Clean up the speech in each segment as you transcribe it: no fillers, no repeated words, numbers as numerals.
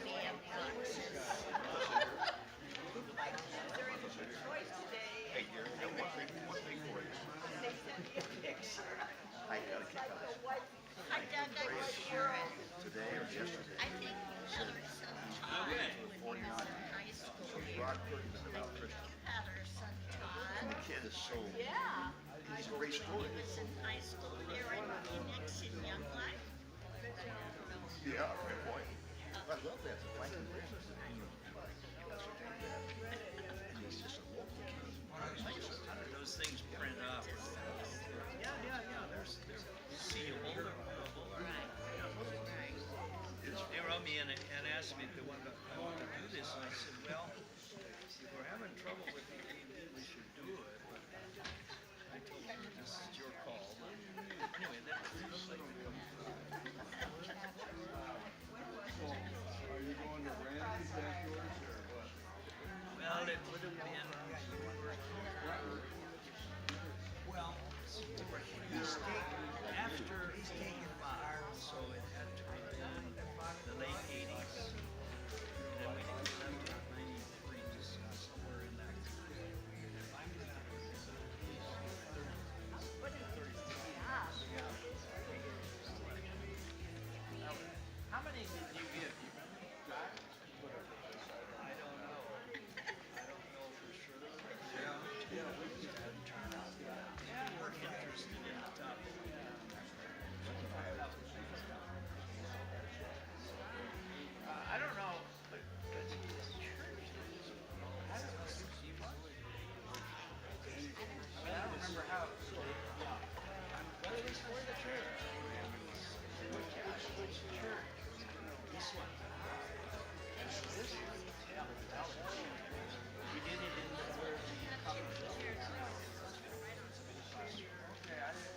me and the oxes. Hey, Gary, I got one thing for you. I got a kick out of Hi, Doug, I was Sharon. today or yesterday. I think you had our son Todd when he was in high school. Brock Perkins about Christian. You had our son And the Todd. kid is so, Yeah. he's a great story. He was in high school there in Phoenix in Young Life. Yeah, great point. I love that. The Franklin Wilson. And he's just a local kid. How do those things print up? Yeah. They're seeable. They're movable. Right. They wrote me and asked me if I wanted to do this, and I said, well, if we're having trouble with the AV, we should do it. But I told them this is your call. But anyway, that's like, Are you going to Randy's afterwards or what? well, it would have been. Well, he stayed after so it had to have been the late 80s. And then we didn't left in 93, just somewhere in that. How many did you get? I don't know. I don't know for sure. Yeah. Yeah, we're interested in the topic. I don't know. I don't remember how. What is the church? Which church? This one. This one? Yeah. We did it in the where the copper. Okay, I didn't.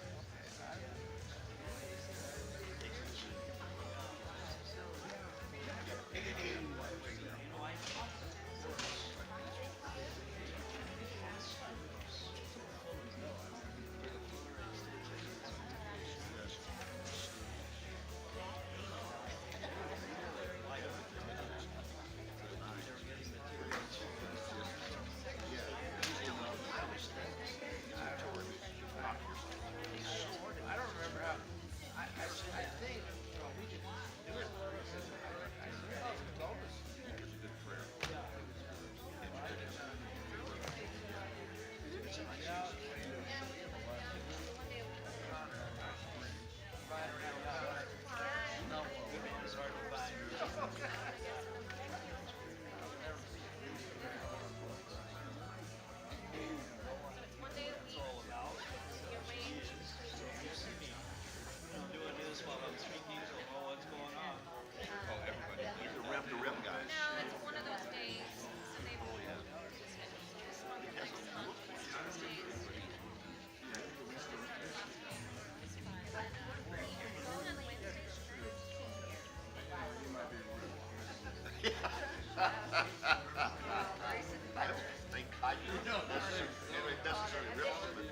I don't remember how. I think we could do it. I told us. It's a good prayer. No, it's hard to find. That's all about. You see me doing this while I'm speaking, so know what's going on. Oh, everybody. You're the rim to rim guy. No, it's one of those days. So they this month, next month, those days. But going on Wednesdays. I don't think I do. It necessarily real, but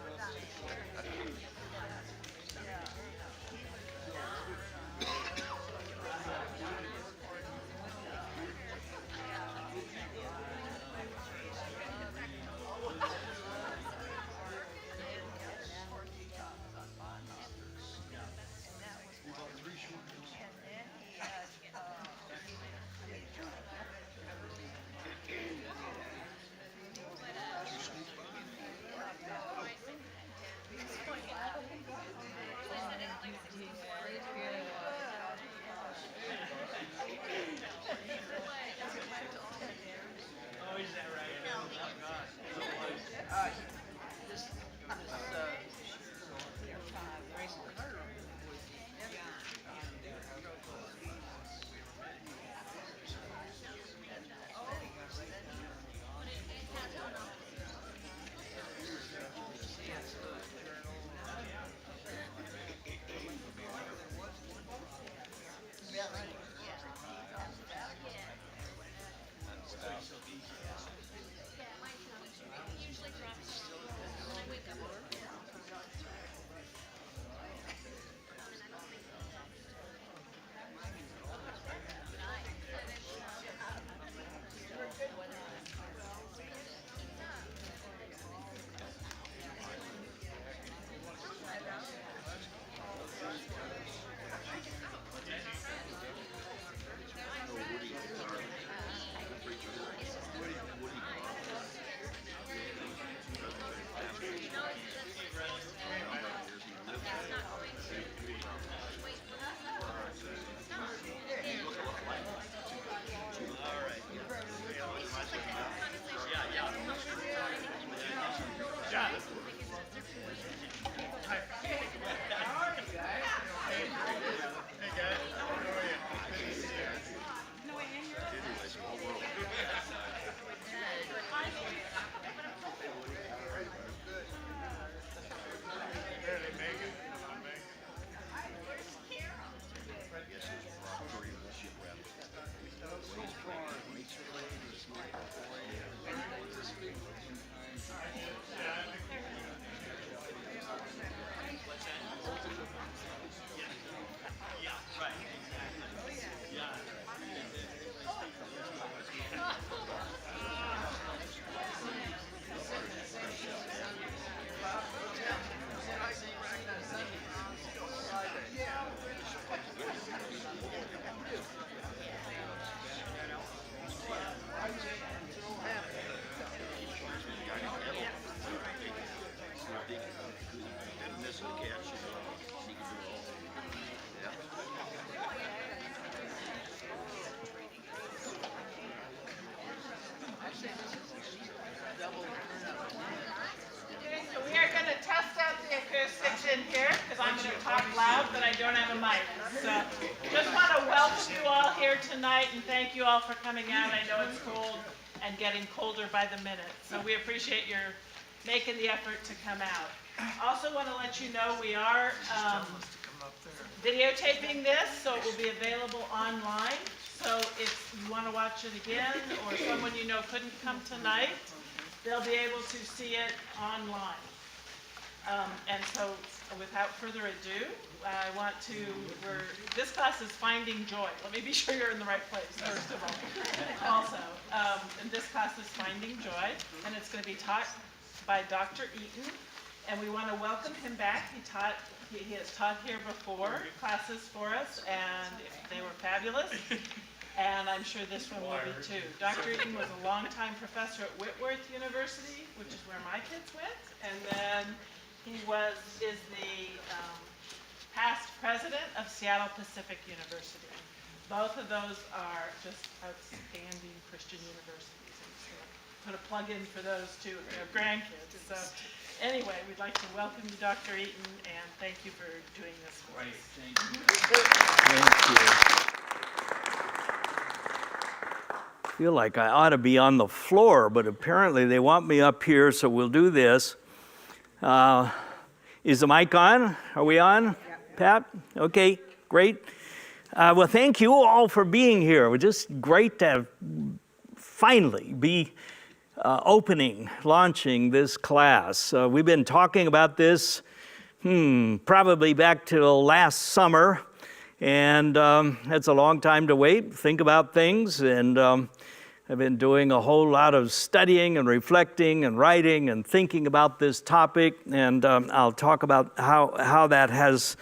here tonight, and thank you all for coming out. I know it's cold and getting colder by the minute, so we appreciate your making the effort to come out. Also want to let you know we are videotaping this, so it will be available online. So if you want to watch it again, or someone you know couldn't come tonight, they'll be able to see it online. And so without further ado, I want to, this class is Finding Joy. Let me be sure you're in the right place, first of all. Also, and this class is Finding Joy, and it's going to be taught by Dr. Eaton. And we want to welcome him back. He has taught here before, classes for us, and they were fabulous. And I'm sure this one will be too. Dr. Eaton was a longtime professor at Whitworth University, which is where my kids went. And then he is the past president of Seattle Pacific University. Both of those are just outstanding Christian universities. I'm just going to put a plug in for those two and their grandkids. So anyway, we'd like to welcome you, Dr. Eaton, and thank you for doing this for us. Thank you. Thank you. I feel like I ought to be on the floor, but apparently they want me up here, so we'll do this. Is the mic on? Are we on? Yeah. Pat? Okay, great. Well, thank you all for being here. It was just great to finally be launching this class. We've been talking about this probably back till last summer, and that's a long time to wait, think about things, and I've been doing a whole lot of studying and reflecting and writing and thinking about this topic, and I'll talk about how that has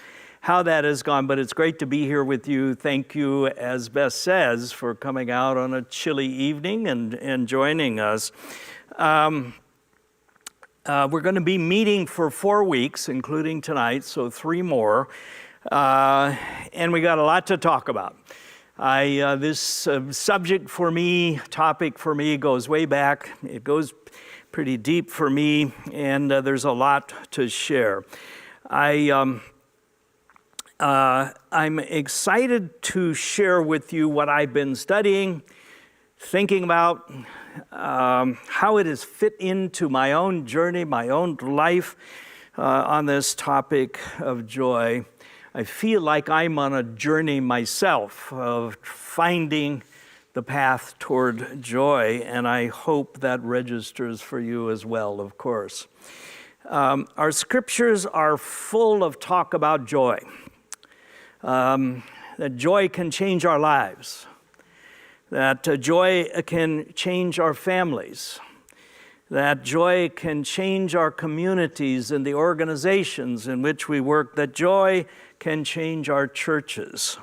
gone, but it's great to be here with you. Thank you, as Beth says, for coming out on a chilly evening and joining us. We're going to be meeting for 4 weeks, including tonight, so 3 more, and we got a lot to talk about. This subject for me, topic for me, goes way back. It goes pretty deep for me, and there's a lot to share. I'm excited to share with you what I've been studying, thinking about how it has fit into my own journey, my own life on this topic of joy. I feel like I'm on a journey myself of finding the path toward joy, and I hope that registers for you as well, of course. Our scriptures are full of talk about joy. That joy can change our lives, that joy can change our families, that joy can change our communities and the organizations in which we work, that joy can change our churches.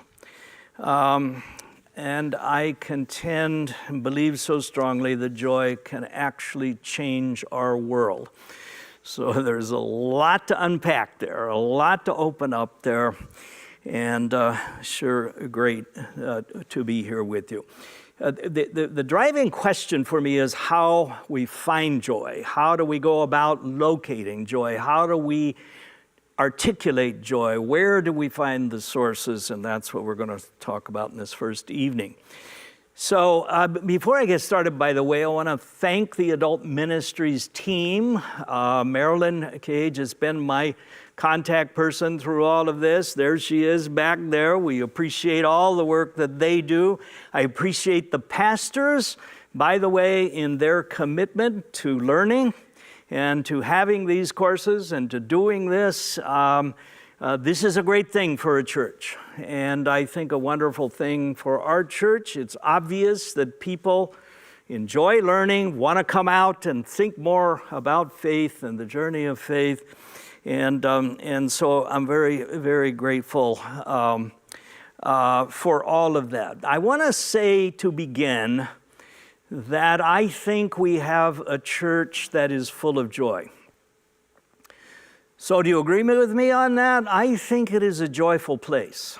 And I contend and believe so strongly that joy can actually change our world. So there's a lot to unpack there, a lot to open up there, and sure great to be here with you. The driving question for me is how we find joy. How do we go about locating joy? How do we articulate joy? Where do we find the sources? And that's what we're going to talk about in this first evening. So before I get started, by the way, I want to thank the Adult Ministries team. Marilyn Cage has been my contact person through all of this. There she is back there. We appreciate all the work that they do. I appreciate the pastors, by the way, in their commitment to learning and to having these courses and to doing this. This is a great thing for a church, and I think a wonderful thing for our church. It's obvious that people enjoy learning, want to come out and think more about faith and the journey of faith, and so I'm very, very grateful for all of that. I want to say to begin that I think we have a church that is full of joy. So do you agree with me on that? I think it is a joyful place.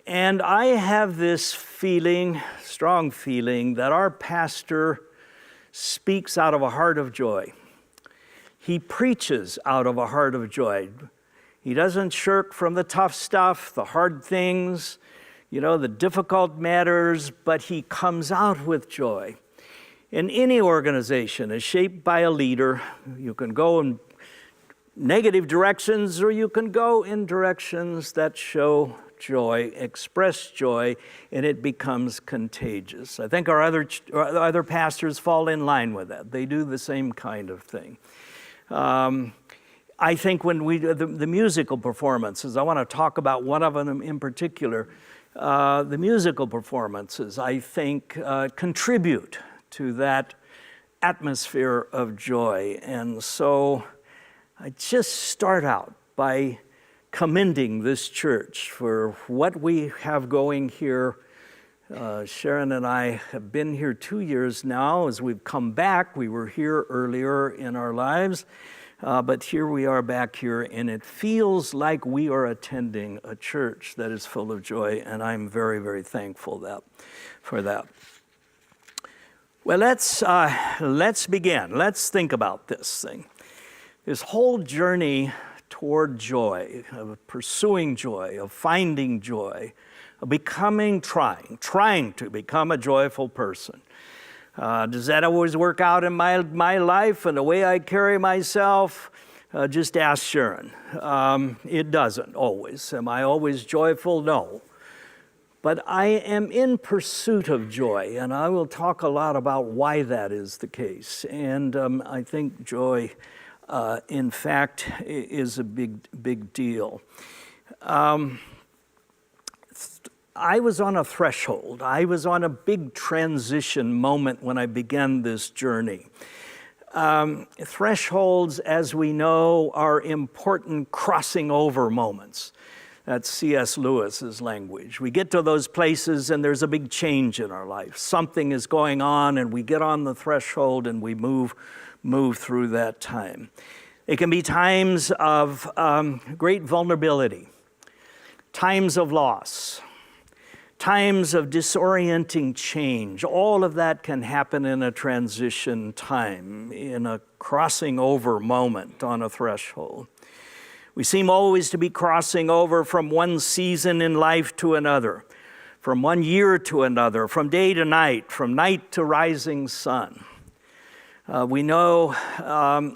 And I have this feeling, strong feeling, that our pastor speaks out of a heart of joy. He preaches out of a heart of joy. He doesn't shirk from the tough stuff, the hard things. the difficult matters, but he comes out with joy. And any organization is shaped by a leader. You can go in negative directions, or you can go in directions that show joy, express joy, and it becomes contagious. I think our other pastors fall in line with that. They do the same kind of thing. I think when the musical performances, I want to talk about one of them in particular. The musical performances, I think, contribute to that atmosphere of joy. And so I just start out by commending this church for what we have going here. Sharon and I have been here 2 years now. As we've come back, we were here earlier in our lives, but here we are back here, and it feels like we are attending a church that is full of joy, and I'm very, very thankful for that. Well, let's begin. Let's think about this thing. This whole journey toward joy, of pursuing joy, of finding joy, of trying to become a joyful person. Does that always work out in my life and the way I carry myself? Just ask Sharon. It doesn't always. Am I always joyful? No. But I am in pursuit of joy, and I will talk a lot about why that is the case. And I think joy, in fact, is a big deal. I was on a threshold. I was on a big transition moment when I began this journey. Thresholds, as we know, are important crossing over moments. That's C.S. Lewis's language. We get to those places and there's a big change in our life. Something is going on and we get on the threshold and we move through that time. It can be times of great vulnerability, times of loss, times of disorienting change. All of that can happen in a transition time, in a crossing over moment on a threshold. We seem always to be crossing over from one season in life to another, from one year to another, from day to night, from night to rising sun. We know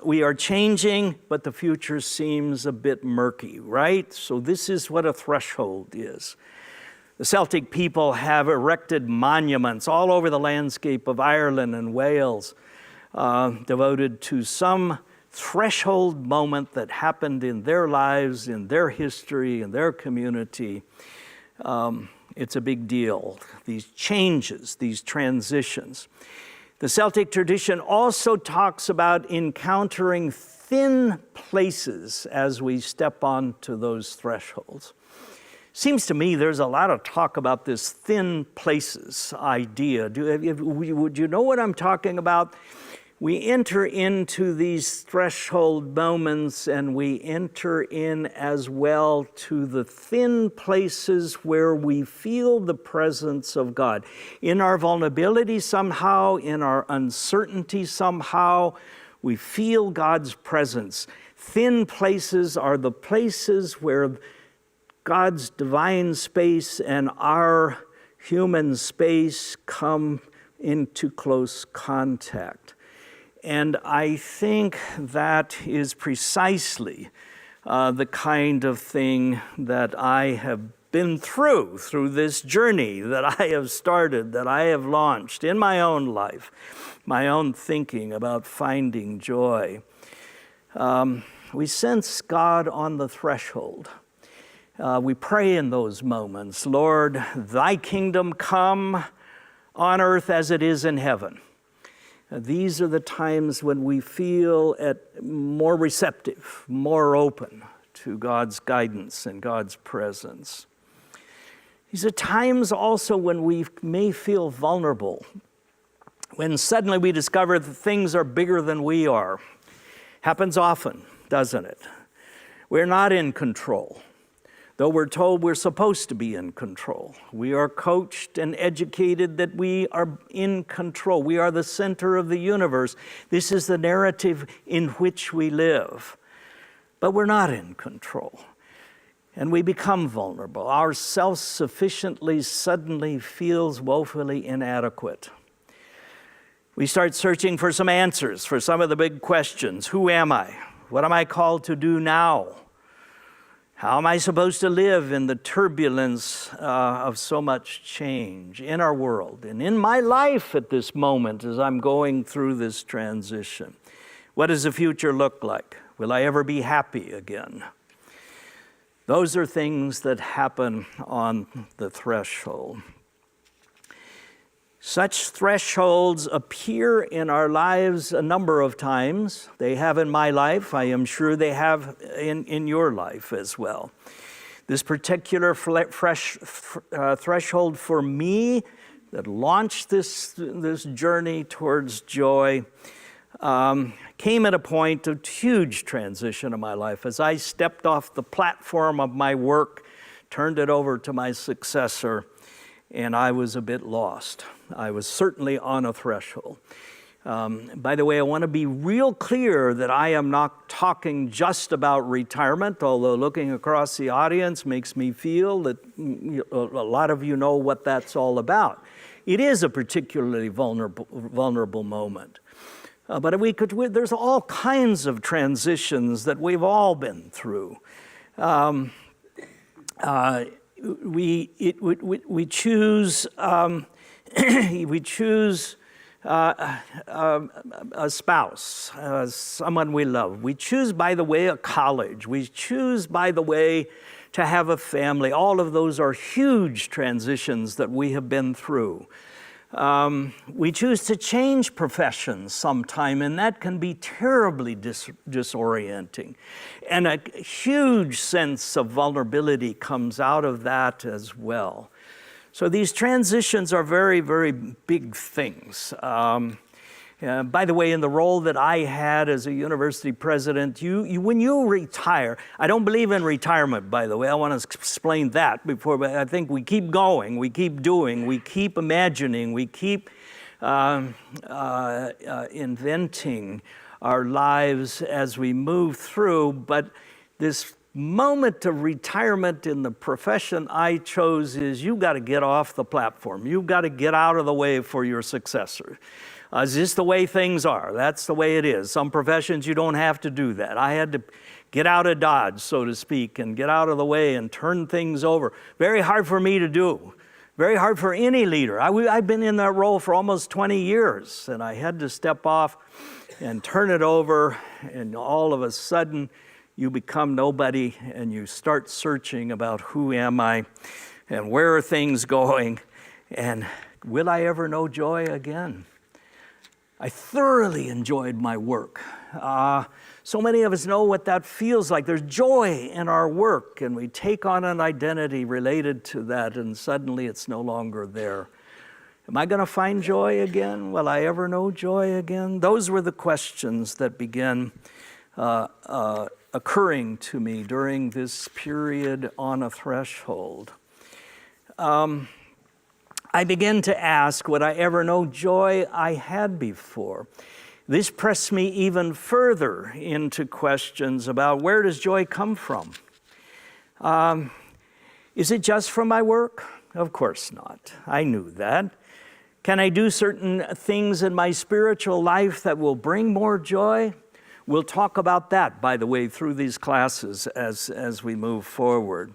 we are changing, but the future seems a bit murky, right? So this is what a threshold is. The Celtic people have erected monuments all over the landscape of Ireland and Wales, devoted to some threshold moment that happened in their lives, in their history, in their community. It's a big deal, these changes, these transitions. The Celtic tradition also talks about encountering thin places as we step onto those thresholds. Seems to me there's a lot of talk about this thin places idea. Would you know what I'm talking about? We enter into these threshold moments and we enter in as well to the thin places where we feel the presence of God. In our vulnerability somehow, in our uncertainty somehow, we feel God's presence. Thin places are the places where God's divine space and our human space come into close contact. And I think that is precisely the kind of thing that I have been through this journey that I have started, that I have launched in my own life, my own thinking about finding joy. We sense God on the threshold. We pray in those moments, Lord, thy kingdom come on earth as it is in heaven. These are the times when we feel more receptive, more open to God's guidance and God's presence. These are times also when we may feel vulnerable, when suddenly we discover that things are bigger than we are. Happens often, doesn't it? We're not in control, though we're told we're supposed to be in control. We are coached and educated that we are in control. We are the center of the universe. This is the narrative in which we live. But we're not in control. and we become vulnerable. Our self-sufficiency suddenly feels woefully inadequate. We start searching for some answers for some of the big questions. Who am I? What am I called to do now? How am I supposed to live in the turbulence of so much change in our world and in my life at this moment as I'm going through this transition? What does the future look like? Will I ever be happy again? Those are things that happen on the threshold. Such thresholds appear in our lives a number of times. They have in my life. I am sure they have in your life as well. This particular threshold for me that launched this journey towards joy came at a point of huge transition in my life as I stepped off the platform of my work, turned it over to my successor, and I was a bit lost. I was certainly on a threshold. By the way, I want to be real clear that I am not talking just about retirement, although looking across the audience makes me feel that a lot of you know what that's all about. It is a particularly vulnerable moment. But there's all kinds of transitions that we've all been through. We choose we choose a spouse, someone we love. We choose, by the way, a college. We choose, by the way, to have a family. All of those are huge transitions that we have been through. We choose to change professions sometime, and that can be terribly disorienting. And a huge sense of vulnerability comes out of that as well. So these transitions are very, very big things. By the way, in the role that I had as a university president, when you retire, I don't believe in retirement, by the way. I want to explain that before, but I think we keep going, we keep doing, we keep imagining, we keep inventing our lives as we move through. But this moment of retirement in the profession I chose is you've got to get off the platform. You've got to get out of the way for your successor. It's just the way things are. That's the way it is. Some professions you don't have to do that. I had to get out of Dodge, so to speak, and get out of the way and turn things over. Very hard for me to do. Very hard for any leader. I've been in that role for almost 20 years, and I had to step off and turn it over, and all of a sudden, you become nobody, and you start searching about who am I, and where are things going, and will I ever know joy again? I thoroughly enjoyed my work. So many of us know what that feels like. There's joy in our work, and we take on an identity related to that, and suddenly it's no longer there. Am I going to find joy again? Will I ever know joy again? Those were the questions that began occurring to me during this period on a threshold. I began to ask, would I ever know joy I had before? This pressed me even further into questions about where does joy come from? Is it just from my work? Of course not. I knew that. Can I do certain things in my spiritual life that will bring more joy? We'll talk about that, by the way, through these classes as we move forward.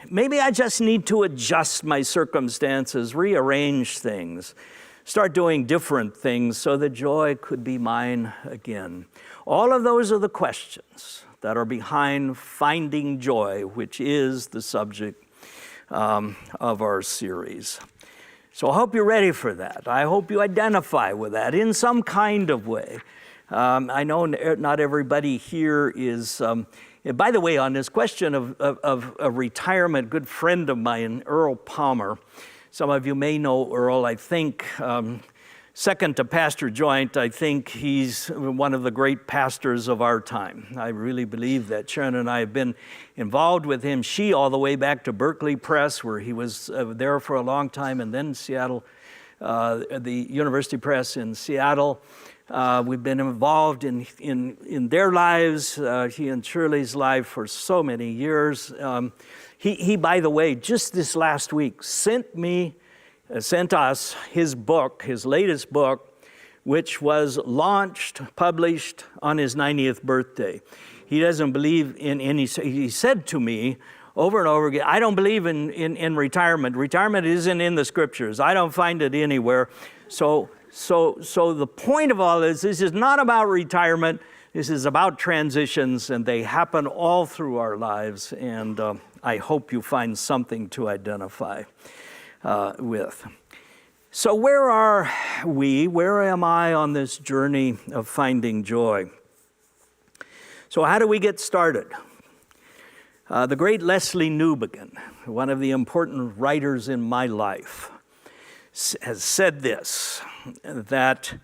Maybe I just need to adjust my circumstances, rearrange things, start doing different things so that joy could be mine again. All of those are the questions that are behind finding joy, which is the subject of our series. So I hope you're ready for that. I hope you identify with that in some kind of way. I know not everybody here is, by the way, on this question of retirement, a good friend of mine, Earl Palmer, some of you may know Earl, I think, second to Pastor Joint, I think he's one of the great pastors of our time. I really believe that. Sharon and I have been involved with him, all the way back to Berkeley Press, where he was there for a long time, and then Seattle the University Press in Seattle. We've been involved in their lives, he and Shirley's life for so many years. He, by the way, just this last week sent us his book, his latest book, which was published on his 90th birthday. He doesn't believe in any, he said to me over and over again, I don't believe in retirement. Retirement isn't in the scriptures. I don't find it anywhere. So the point of all this is not about retirement. This is about transitions, and they happen all through our lives. And I hope you find something to identify with. So where are we? Where am I on this journey of finding joy? So how do we get started? The great Leslie Newbigin, one of the important writers in my life, has said this, that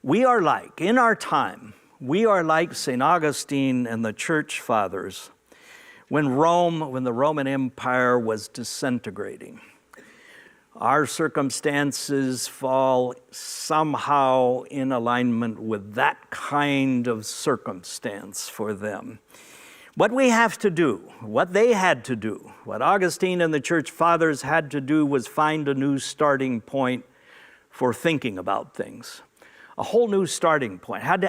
we are like, in our time, we are like St. Augustine and the church fathers when the Roman Empire was disintegrating. Our circumstances fall somehow in alignment with that kind of circumstance for them. What we have to do, what they had to do, what Augustine and the church fathers had to do was find a new starting point for thinking about things. A whole new starting point. Had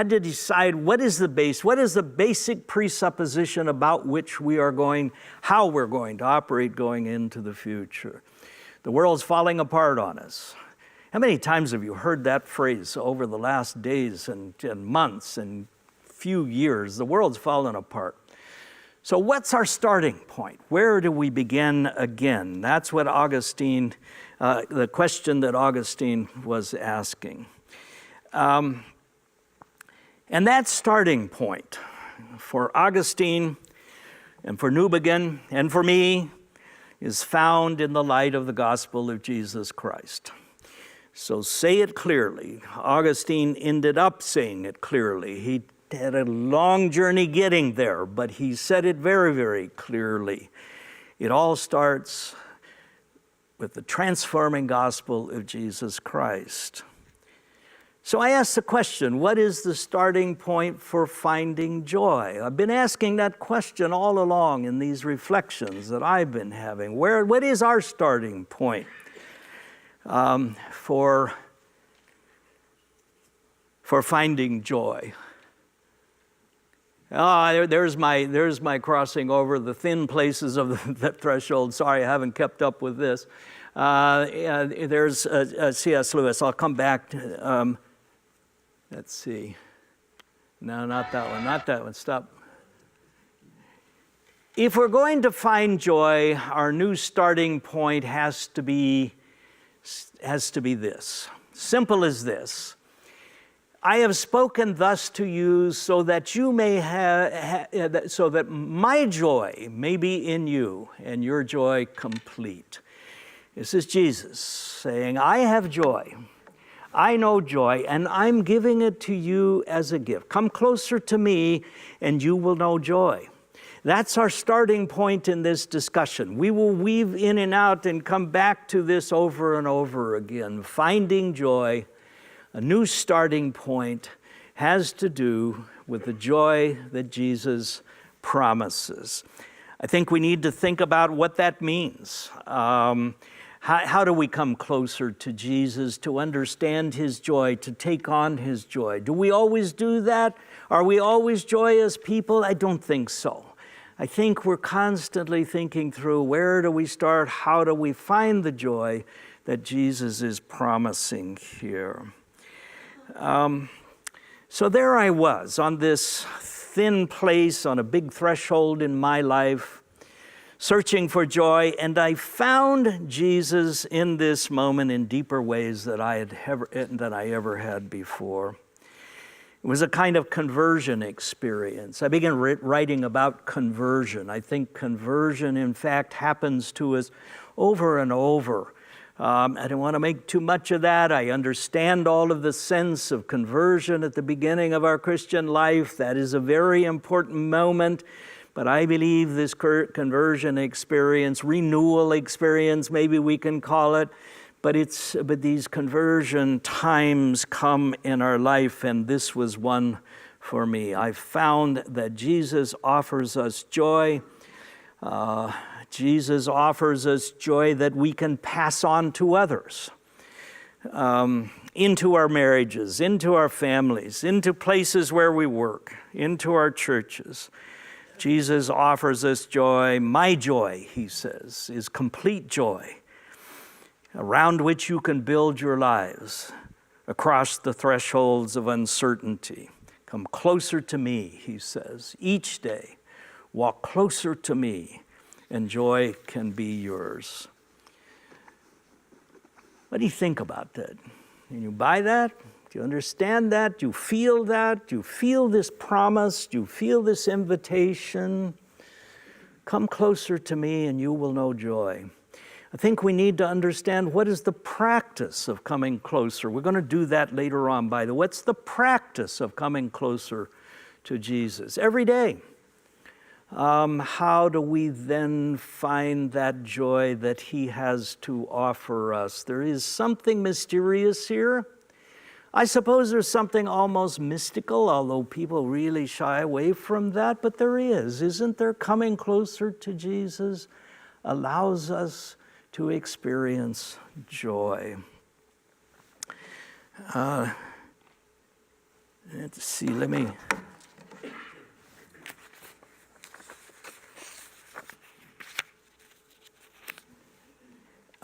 to decide what is the basic presupposition about which how we're going to operate going into the future. The world's falling apart on us. How many times have you heard that phrase over the last days and months and few years? The world's fallen apart. So what's our starting point? Where do we begin again? That's what the question that Augustine was asking. And that starting point for Augustine and for Newbigin and for me is found in the light of the gospel of Jesus Christ. So say it clearly. Augustine ended up saying it clearly. He had a long journey getting there, but he said it very, very clearly. It all starts with the transforming gospel of Jesus Christ. So I asked the question, what is the starting point for finding joy? I've been asking that question all along in these reflections that I've been having. What is our starting point for finding joy? There's my crossing over the thin places of the threshold. Sorry, I haven't kept up with this. There's C.S. Lewis. I'll come back to, let's see. No, not that one, stop. If we're going to find joy, our new starting point has to be this. Simple as this. I have spoken thus to you so that you may so that my joy may be in you and your joy complete. This is Jesus saying, I have joy. I know joy, and I'm giving it to you as a gift. Come closer to me, and you will know joy. That's our starting point in this discussion. We will weave in and out and come back to this over and over again. Finding joy, a new starting point, has to do with the joy that Jesus promises. I think we need to think about what that means. How do we come closer to Jesus, to understand his joy, to take on his joy? Do we always do that? Are we always joyous people? I don't think so. I think we're constantly thinking through, where do we start? How do we find the joy that Jesus is promising here? So there I was on this thin place, on a big threshold in my life, searching for joy, and I found Jesus in this moment in deeper ways than I ever had before. It was a kind of conversion experience. I began writing about conversion. I think conversion, in fact, happens to us over and over. I don't want to make too much of that. I understand all of the sense of conversion at the beginning of our Christian life. That is a very important moment. But I believe this conversion experience, renewal experience, maybe we can call it, But these conversion times come in our life, and this was one for me. I found that Jesus offers us joy. Jesus offers us joy that we can pass on to others, into our marriages, into our families, into places where we work, into our churches. Jesus offers us joy. My joy, he says, is complete joy, around which you can build your lives across the thresholds of uncertainty. Come closer to me, he says, each day. Walk closer to me, and joy can be yours. What do you think about that? Can you buy that? Do you understand that? Do you feel that? Do you feel this promise? Do you feel this invitation? Come closer to me, and you will know joy. I think we need to understand what is the practice of coming closer. We're going to do that later on, by the way. What's the practice of coming closer to Jesus? Every day. How do we then find that joy that he has to offer us? There is something mysterious here. I suppose there's something almost mystical, although people really shy away from that, but there is. Isn't there? Coming closer to Jesus allows us to experience joy. Let's see,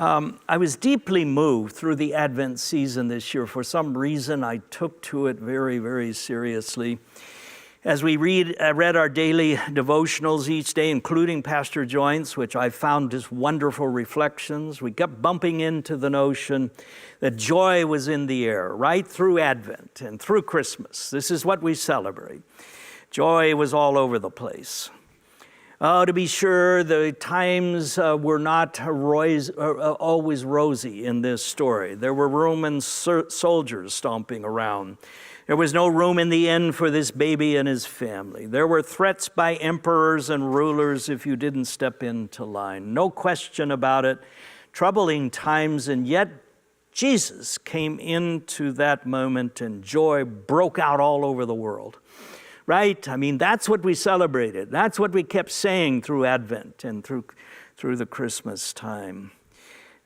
I was deeply moved through the Advent season this year. For some reason, I took to it very, very seriously. As we read our daily devotionals each day, including Pastor Joynt's, which I found just wonderful reflections, we kept bumping into the notion that joy was in the air right through Advent and through Christmas. This is what we celebrate. Joy was all over the place. To be sure, the times were not always rosy in this story. There were Roman soldiers stomping around. There was no room in the inn for this baby and his family. There were threats by emperors and rulers if you didn't step into line. No question about it. Troubling times, and yet Jesus came into that moment and joy broke out all over the world. Right? I mean, that's what we celebrated. That's what we kept saying through Advent and through the Christmas time.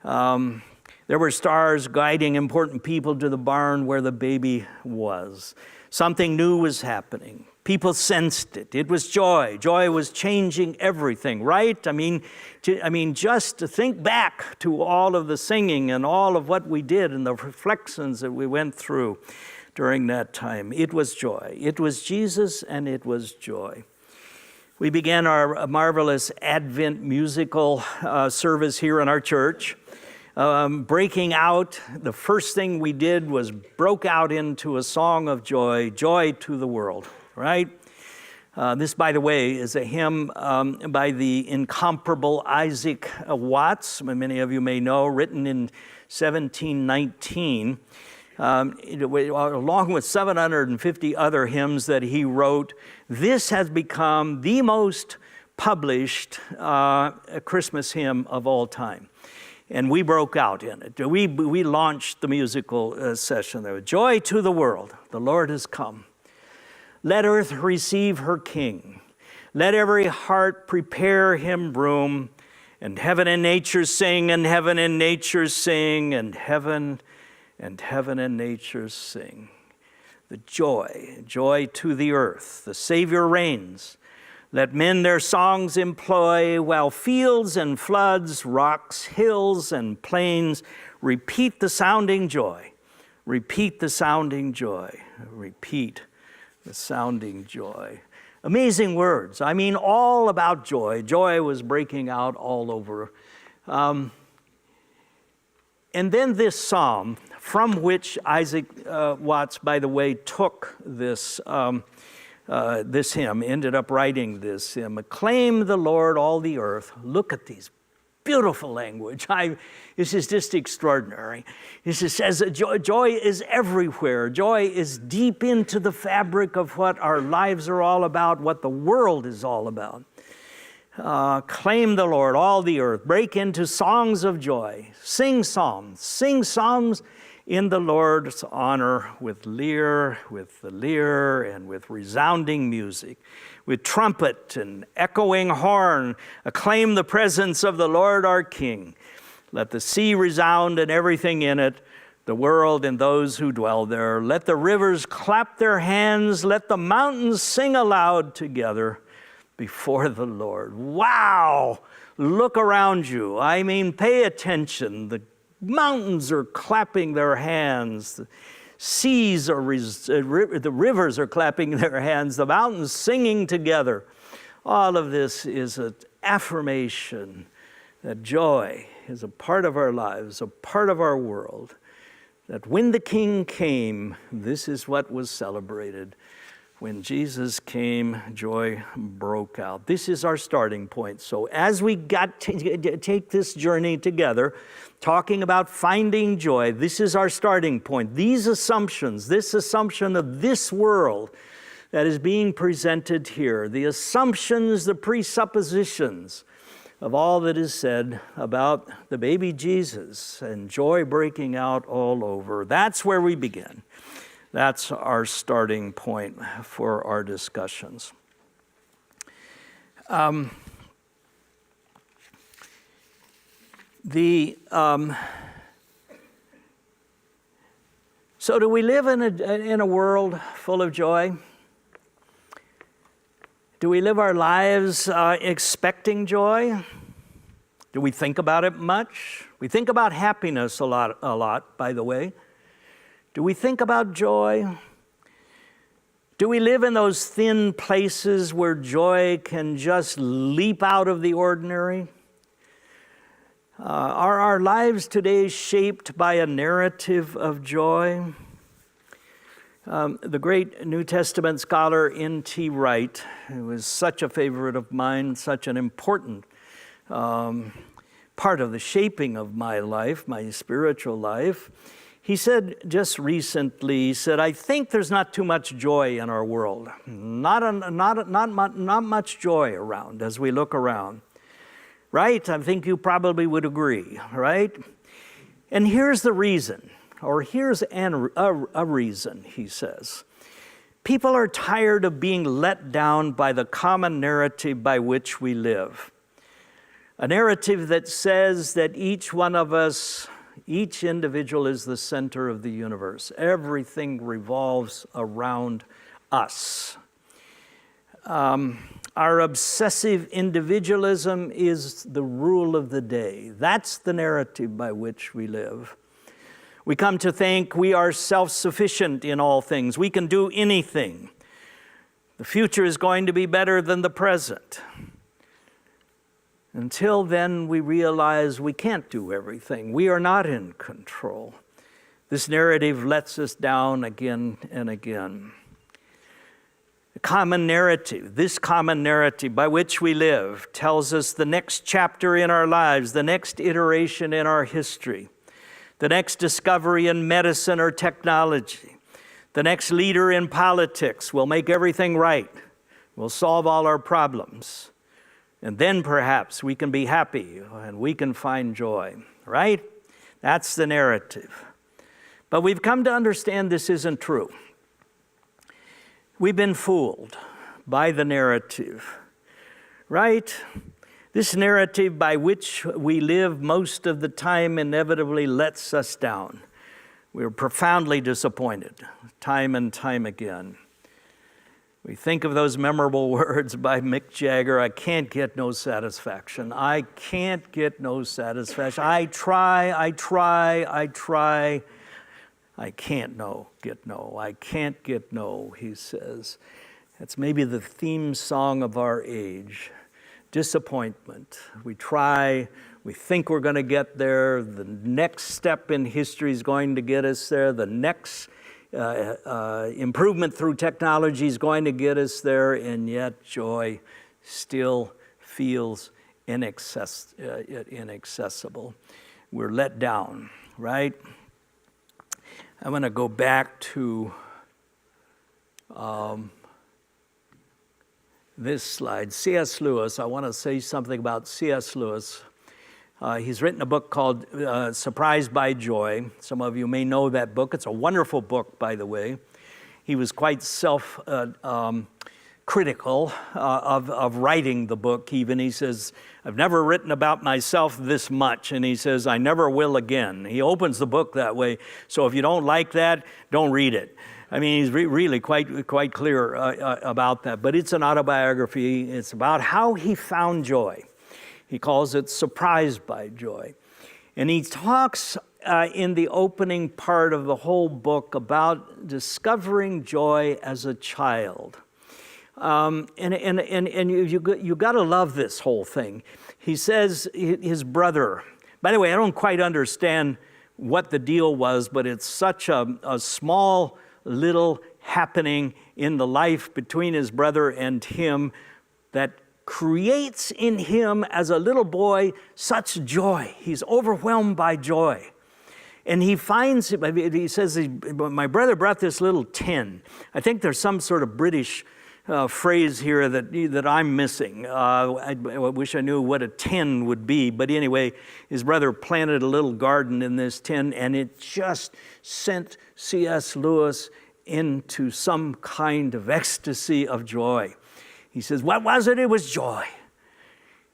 There were stars guiding important people to the barn where the baby was. Something new was happening. People sensed it. It was joy. Joy was changing everything, right? I mean, just to think back to all of the singing and all of what we did and the reflections that we went through during that time. It was joy. It was Jesus, and it was joy. We began our marvelous Advent musical service here in our church. Breaking out, the first thing we did was broke out into a song of joy, joy to the world, right? This, by the way, is a hymn by the incomparable Isaac Watts, many of you may know, written in 1719. Along with 750 other hymns that he wrote, this has become the most published Christmas hymn of all time. And we broke out in it. We launched the musical session there. Joy to the world, the Lord has come. Let earth receive her King. Let every heart prepare him room. And heaven and nature sing, and heaven and nature sing, and heaven and nature sing. The joy to the earth. The Savior reigns. Let men their songs employ, while fields and floods, rocks, hills, and plains repeat the sounding joy. Repeat the sounding joy. Repeat the sounding joy. Amazing words. I mean, all about joy. Joy was breaking out all over. And then this psalm, from which Isaac Watts, by the way, took this hymn, ended up writing this hymn. Acclaim the Lord, all the earth. Look at these beautiful language. This is just extraordinary. It says joy is everywhere. Joy is deep into the fabric of what our lives are all about, what the world is all about. Claim the Lord, all the earth. Break into songs of joy. Sing psalms in the Lord's honor with the lyre, and with resounding music, with trumpet and echoing horn. Acclaim the presence of the Lord our King. Let the sea resound and everything in it, the world and those who dwell there. Let the rivers clap their hands. Let the mountains sing aloud together before the Lord. Wow! Look around you. I mean, pay attention. The mountains are clapping their hands. The seas are, the rivers are clapping their hands. The mountains singing together. All of this is an affirmation that joy is a part of our lives, a part of our world. That when the King came, this is what was celebrated. When Jesus came, joy broke out. This is our starting point. So as we take this journey together, talking about finding joy, this is our starting point. These assumptions, this assumption of this world that is being presented here, the assumptions, the presuppositions of all that is said about the baby Jesus and joy breaking out all over. That's where we begin. That's our starting point for our discussions. So do we live in a world full of joy? Do we live our lives expecting joy? Do we think about it much? We think about happiness a lot, by the way. Do we think about joy? Do we live in those thin places where joy can just leap out of the ordinary? Are our lives today shaped by a narrative of joy? The great New Testament scholar N.T. Wright, who was such a favorite of mine, such an important part of the shaping of my life, my spiritual life, he said just recently, he said, I think there's not too much joy in our world. Not much joy around as we look around. Right? I think you probably would agree, right? And here's the reason, or here's a reason, he says. People are tired of being let down by the common narrative by which we live. A narrative that says that each one of us, each individual is the center of the universe. Everything revolves around us. Our obsessive individualism is the rule of the day. That's the narrative by which we live. We come to think we are self-sufficient in all things. We can do anything. The future is going to be better than the present. Until then, we realize we can't do everything. We are not in control. This narrative lets us down again and again. The common narrative, this common narrative by which we live, tells us the next chapter in our lives, the next iteration in our history, the next discovery in medicine or technology, the next leader in politics will make everything right, will solve all our problems. And then perhaps we can be happy and we can find joy, right? That's the narrative. But we've come to understand this isn't true. We've been fooled by the narrative, right? This narrative by which we live most of the time inevitably lets us down. We're profoundly disappointed time and time again. We think of those memorable words by Mick Jagger, I can't get no satisfaction. I can't get no satisfaction. I try. I can't get no. I can't get no, he says. That's maybe the theme song of our age. Disappointment. We try, we think we're going to get there. The next step in history is going to get us there. The next improvement through technology is going to get us there, and yet joy still feels inaccessible. We're let down, right? I'm going to go back to this slide. C.S. Lewis, I want to say something about C.S. Lewis. He's written a book called Surprised by Joy. Some of you may know that book. It's a wonderful book, by the way. He was quite self-critical of writing the book even. He says, I've never written about myself this much. And he says, I never will again. He opens the book that way. So if you don't like that, don't read it. I mean, he's really quite clear about that. But it's an autobiography. It's about how he found joy. He calls it Surprised by Joy. And he talks in the opening part of the whole book about discovering joy as a child. And you got to love this whole thing. He says his brother, by the way, I don't quite understand what the deal was, but it's such a small little happening in the life between his brother and him that creates in him as a little boy such joy. He's overwhelmed by joy. And he finds, he says, my brother brought this little tin. I think there's some sort of British phrase here that I'm missing. I wish I knew what a tin would be. But anyway, his brother planted a little garden in this tin, and it just sent C.S. Lewis into some kind of ecstasy of joy. He says, what was it? It was joy.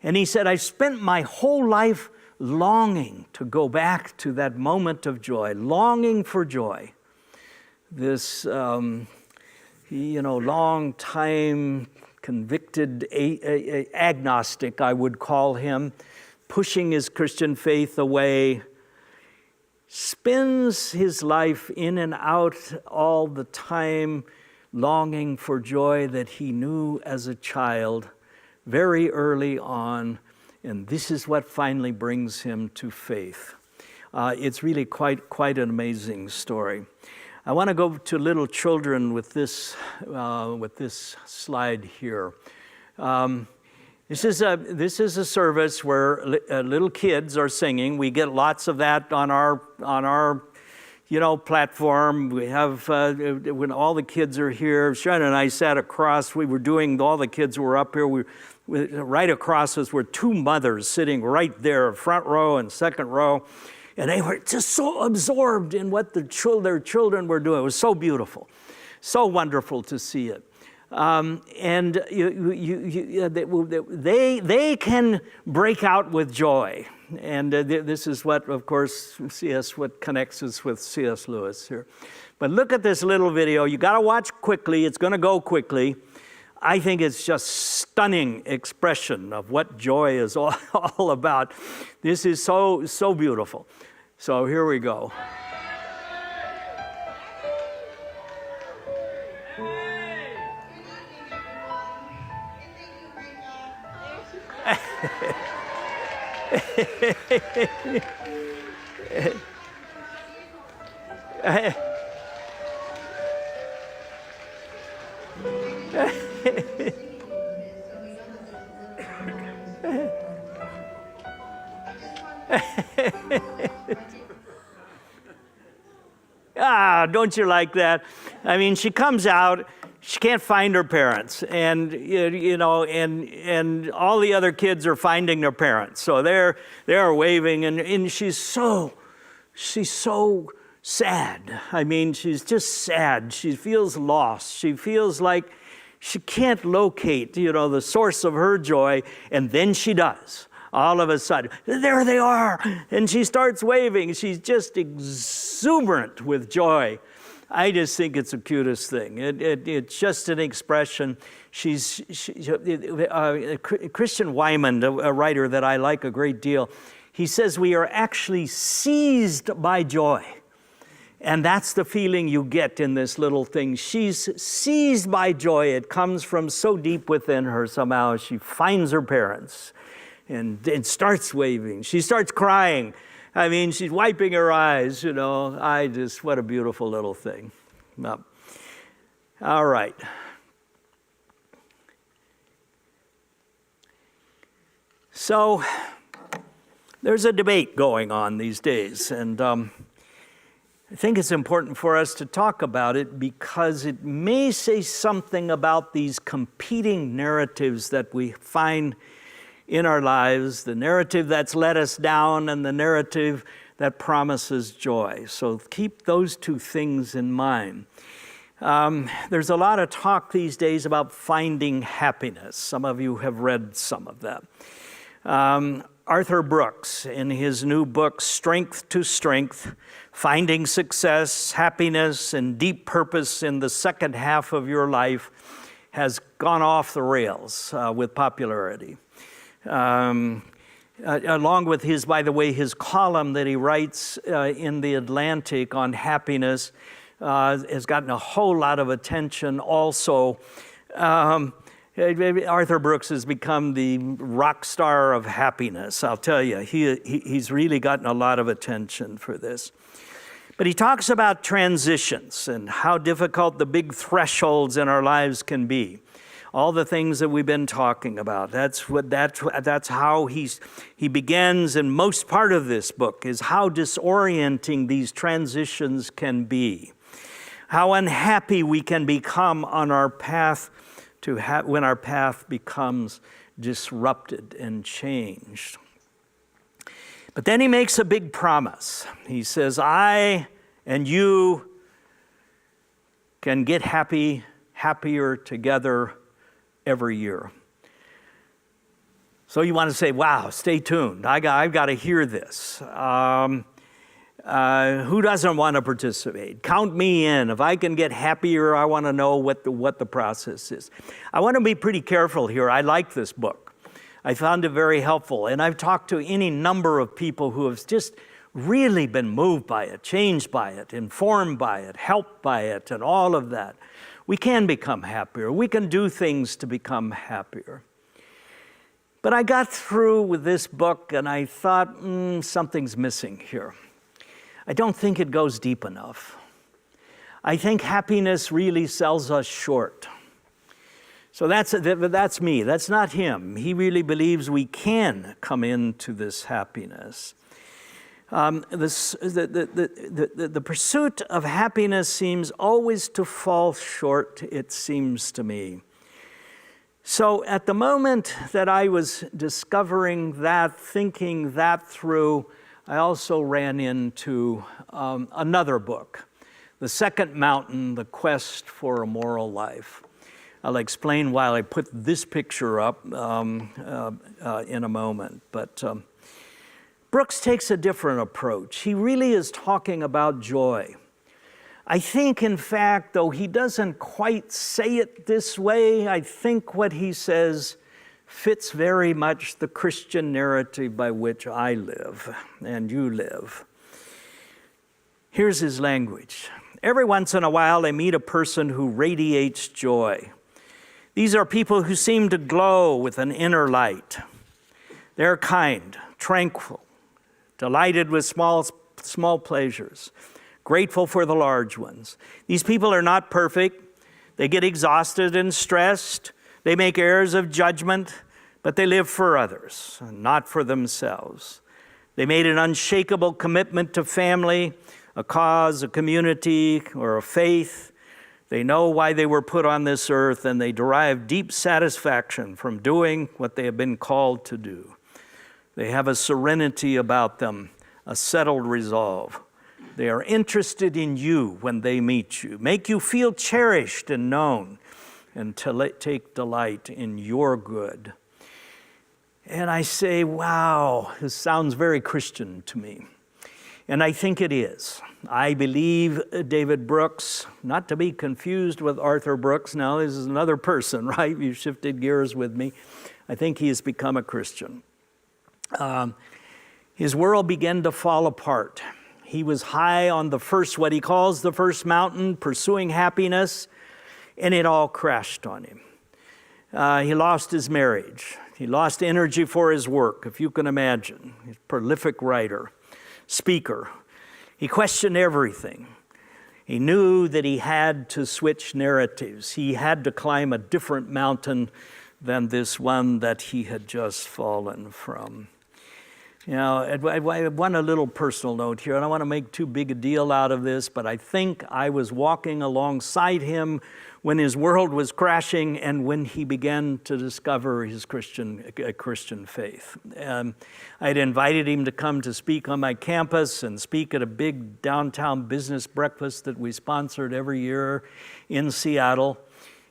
And he said, I spent my whole life longing to go back to that moment of joy, longing for joy. This, long time convicted agnostic, I would call him, pushing his Christian faith away, spends his life in and out all the time, longing for joy that he knew as a child very early on, and this is what finally brings him to faith. It's really quite an amazing story. I want to go to little children with this slide here. This is a service where little kids are singing. We get lots of that on our platform. We have, when all the kids are here, Sharon and I sat across, all the kids were up here, right across us were two mothers sitting right there, front row and second row, and they were just so absorbed in what their children were doing. It was so beautiful, so wonderful to see it. And they can break out with joy. And this is what, of course, what connects us with C.S. Lewis here. But look at this little video. You got to watch quickly. It's going to go quickly. I think it's just stunning expression of what joy is all about. This is so beautiful. So here we go. Don't you like that? I mean, she comes out, she can't find her parents, and and all the other kids are finding their parents, so they're waving, and she's so sad. I mean, she's just sad. She feels lost. She feels like she can't locate, the source of her joy, and then she does. All of a sudden, there they are, and she starts waving. She's just exuberant with joy. I just think it's the cutest thing. It's just an expression. Christian Wyman, a writer that I like a great deal, he says we are actually seized by joy. And that's the feeling you get in this little thing. She's seized by joy. It comes from so deep within her somehow. She finds her parents and starts waving. She starts crying. I mean, she's wiping her eyes, what a beautiful little thing. Well, all right. So there's a debate going on these days, and I think it's important for us to talk about it because it may say something about these competing narratives that we find in our lives, the narrative that's let us down and the narrative that promises joy. So keep those two things in mind. There's a lot of talk these days about finding happiness. Some of you have read some of that. Arthur Brooks, in his new book, Strength to Strength, Finding Success, Happiness, and Deep Purpose in the Second Half of Your Life, has gone off the rails with popularity. Along with his, by the way, his column that he writes in The Atlantic on happiness has gotten a whole lot of attention also. Arthur Brooks has become the rock star of happiness, I'll tell you. He's really gotten a lot of attention for this. But he talks about transitions and how difficult the big thresholds in our lives can be. All the things that we've been talking about. That's how he begins, and most part of this book is how disorienting these transitions can be. How unhappy we can become on our path when our path becomes disrupted and changed. But then he makes a big promise. He says, I and you can get happier together every year. So you want to say, wow, stay tuned. I've got to hear this. Who doesn't want to participate? Count me in. If I can get happier, I want to know what the process is. I want to be pretty careful here. I like this book. I found it very helpful. And I've talked to any number of people who have just really been moved by it, changed by it, informed by it, helped by it, and all of that. We can become happier. We can do things to become happier. But I got through with this book and I thought, something's missing here. I don't think it goes deep enough. I think happiness really sells us short. So that's me. That's not him. He really believes we can come into this happiness. The pursuit of happiness seems always to fall short, it seems to me. So at the moment that I was discovering that, thinking that through, I also ran into another book, The Second Mountain, The Quest for a Moral Life. I'll explain why I put this picture up in a moment. But Brooks takes a different approach. He really is talking about joy. I think, in fact, though he doesn't quite say it this way, I think what he says fits very much the Christian narrative by which I live and you live. Here's his language. Every once in a while, I meet a person who radiates joy. These are people who seem to glow with an inner light. They're kind, tranquil, delighted with small pleasures, grateful for the large ones. These people are not perfect. They get exhausted and stressed. They make errors of judgment, but they live for others, not for themselves. They made an unshakable commitment to family, a cause, a community, or a faith. They know why they were put on this earth, and they derive deep satisfaction from doing what they have been called to do. They have a serenity about them, a settled resolve. They are interested in you when they meet you, make you feel cherished and known, and to take delight in your good. And I say, wow, this sounds very Christian to me. And I think it is. I believe David Brooks, not to be confused with Arthur Brooks. Now, this is another person, right? You shifted gears with me. I think he has become a Christian. His world began to fall apart. He was high on what he calls the first mountain, pursuing happiness, and it all crashed on him. He lost his marriage. He lost energy for his work, if you can imagine. He's a prolific writer, speaker. He questioned everything. He knew that he had to switch narratives. He had to climb a different mountain than this one that he had just fallen from. You know, I want a little personal note here. I don't want to make too big a deal out of this, but I think I was walking alongside him when his world was crashing and when he began to discover his Christian faith. I had invited him to come to speak on my campus and speak at a big downtown business breakfast that we sponsored every year in Seattle.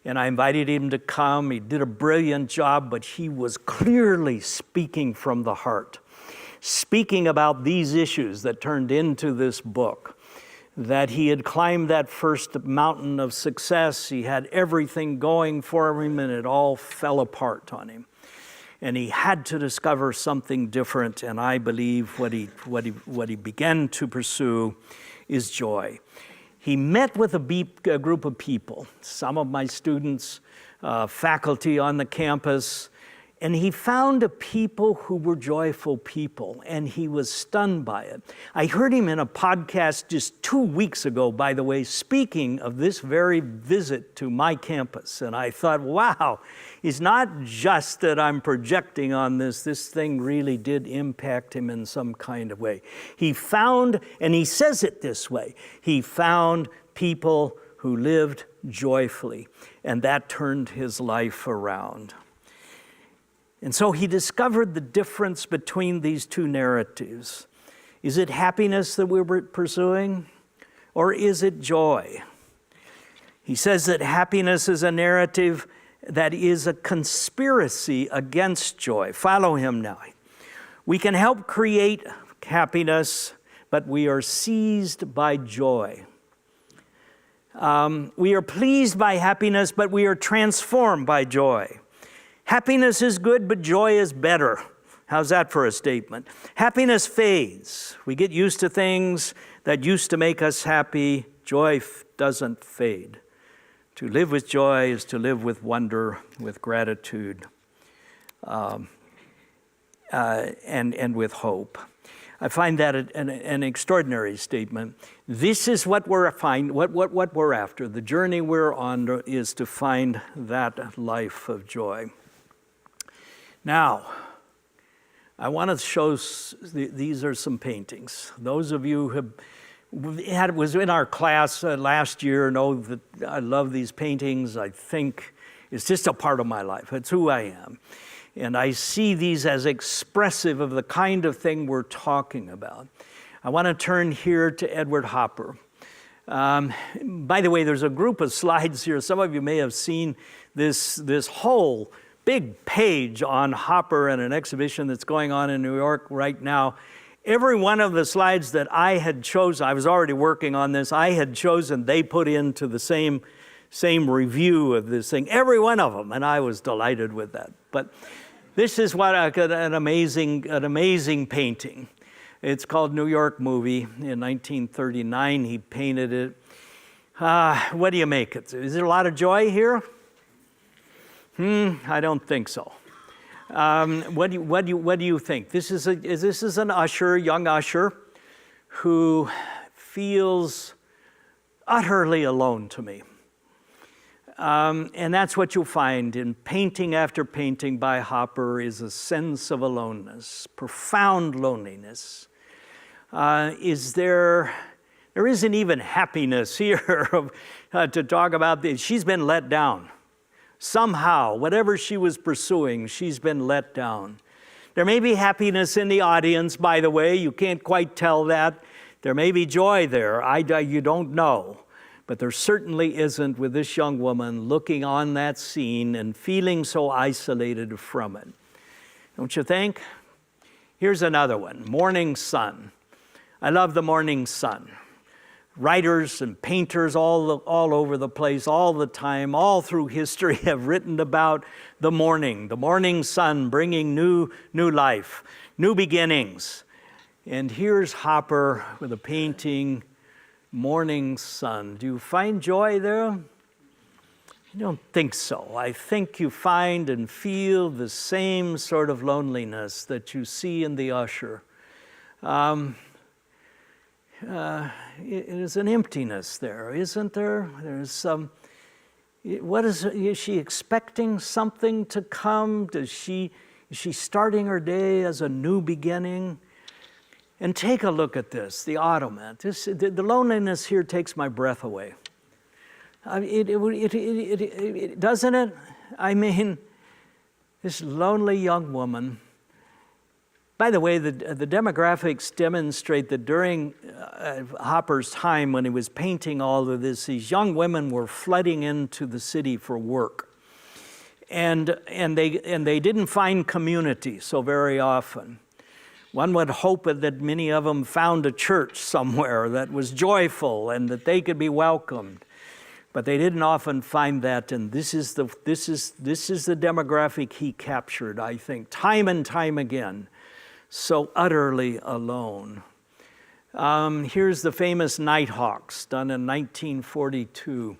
And I invited him to come. He did a brilliant job, but he was clearly speaking from the heart, speaking about these issues that turned into this book. That he had climbed that first mountain of success. He had everything going for him, and it all fell apart on him. And he had to discover something different, and I believe what he began to pursue is joy. He met with a group of people, some of my students, faculty on the campus, and he found a people who were joyful people, and he was stunned by it. I heard him in a podcast just 2 weeks ago, by the way, speaking of this very visit to my campus. And I thought, wow, it's not just that I'm projecting on this. This thing really did impact him in some kind of way. He found, and he says it this way, he found people who lived joyfully, and that turned his life around. And so he discovered the difference between these two narratives. Is it happiness that we're pursuing, or is it joy? He says that happiness is a narrative that is a conspiracy against joy. Follow him now. We can help create happiness, but we are seized by joy. We are pleased by happiness, but we are transformed by joy. Happiness is good, but joy is better. How's that for a statement? Happiness fades. We get used to things that used to make us happy. Joy doesn't fade. To live with joy is to live with wonder, with gratitude, and with hope. I find that an extraordinary statement. This is what we're after. The journey we're on is to find that life of joy. Now, I want to show, these are some paintings. Those of you who was in our class last year know that I love these paintings. I think it's just a part of my life. It's who I am. And I see these as expressive of the kind of thing we're talking about. I want to turn here to Edward Hopper. By the way, there's a group of slides here. Some of you may have seen this whole big page on Hopper and an exhibition that's going on in New York right now. Every one of the slides that I had chosen, I was already working on this, I had chosen, they put into the same review of this thing, every one of them, and I was delighted with that. But this is what an amazing painting. It's called New York Movie. In 1939, he painted it. What do you make it? Is there a lot of joy here? I don't think so. What do you think? This is an usher, young usher, who feels utterly alone to me. And that's what you'll find in painting after painting by Hopper is a sense of aloneness, profound loneliness. There isn't even happiness here to talk about this. She's been let down. Somehow, whatever she was pursuing, she's been let down. There may be happiness in the audience, by the way. You can't quite tell that. There may be joy there. You don't know. But there certainly isn't with this young woman looking on that scene and feeling so isolated from it. Don't you think? Here's another one, Morning Sun. I love the morning sun. Writers and painters all over the place, all the time, all through history have written about the morning sun bringing new life, new beginnings. And here's Hopper with a painting, Morning Sun. Do you find joy there? I don't think so. I think you find and feel the same sort of loneliness that you see in the usher. There's an emptiness there, isn't there? There's some. Is she expecting something to come? Is she starting her day as a new beginning? And take a look at this, the ottoman. The loneliness here takes my breath away. Doesn't it? I mean, this lonely young woman. By the way, the demographics demonstrate that during Hopper's time when he was painting all of this, these young women were flooding into the city for work. And they didn't find community so very often. One would hope that many of them found a church somewhere that was joyful and that they could be welcomed. But they didn't often find that, and this is the demographic he captured, I think, time and time again. So utterly alone. Here's the famous Nighthawks, done in 1942.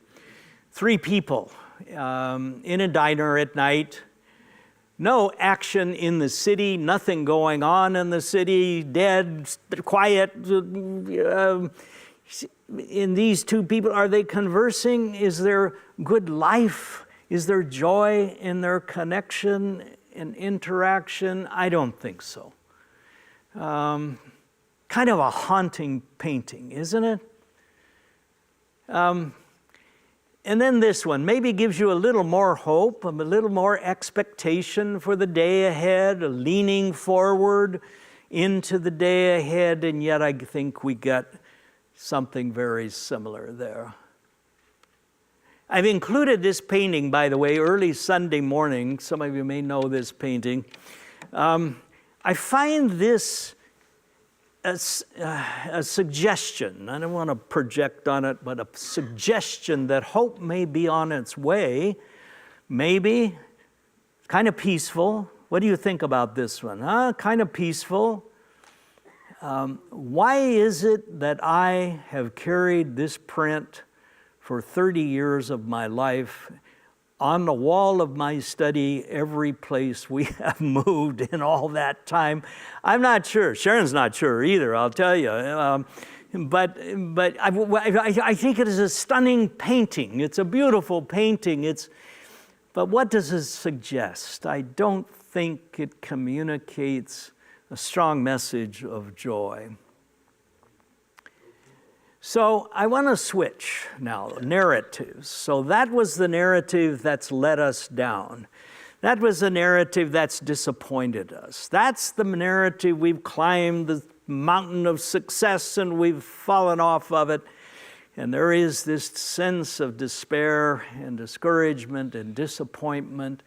3 people in a diner at night. No action in the city, nothing going on in the city, dead, quiet. In these 2 people, are they conversing? Is there good life? Is there joy in their connection and interaction? I don't think so. Kind of a haunting painting, isn't it? And then this one maybe gives you a little more hope, a little more expectation for the day ahead, a leaning forward into the day ahead, and yet I think we get something very similar there. I've included this painting, by the way, early Sunday morning. Some of you may know this painting. I find this a suggestion. I don't want to project on it, but a suggestion that hope may be on its way. Maybe. Kind of peaceful. What do you think about this one? Kind of peaceful. Why is it that I have carried this print for 30 years of my life on the wall of my study every place we have moved in all that time? I'm not sure. Sharon's not sure either, I'll tell you. But I think it is a stunning painting. It's a beautiful painting. But what does it suggest? I don't think it communicates a strong message of joy. So I want to switch now, narratives. So that was the narrative that's let us down. That was the narrative that's disappointed us. That's the narrative we've climbed the mountain of success and we've fallen off of it. And there is this sense of despair and discouragement and disappointment.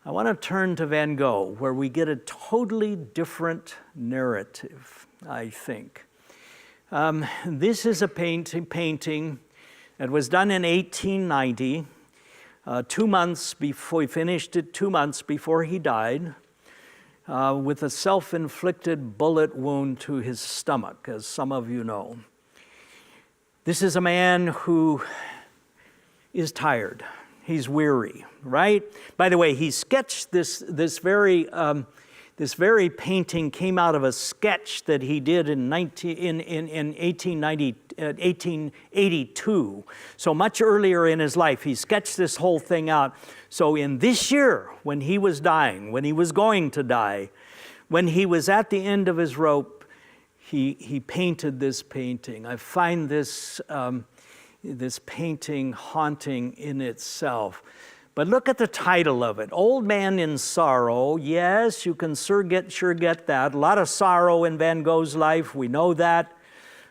I want to turn to Van Gogh, where we get a totally different narrative, I think. This is a painting that was done in 1890, 2 months before he finished it, 2 months before he died, with a self-inflicted bullet wound to his stomach, as some of you know. This is a man who is tired. He's weary, right? By the way, he sketched this very painting came out of a sketch that he did in 1882. So much earlier in his life, he sketched this whole thing out. So in this year, when he was dying, when he was going to die, when he was at the end of his rope, he painted this painting. I find this painting haunting in itself. But look at the title of it, Old Man in Sorrow. Yes, you can sure get that. A lot of sorrow in Van Gogh's life, we know that.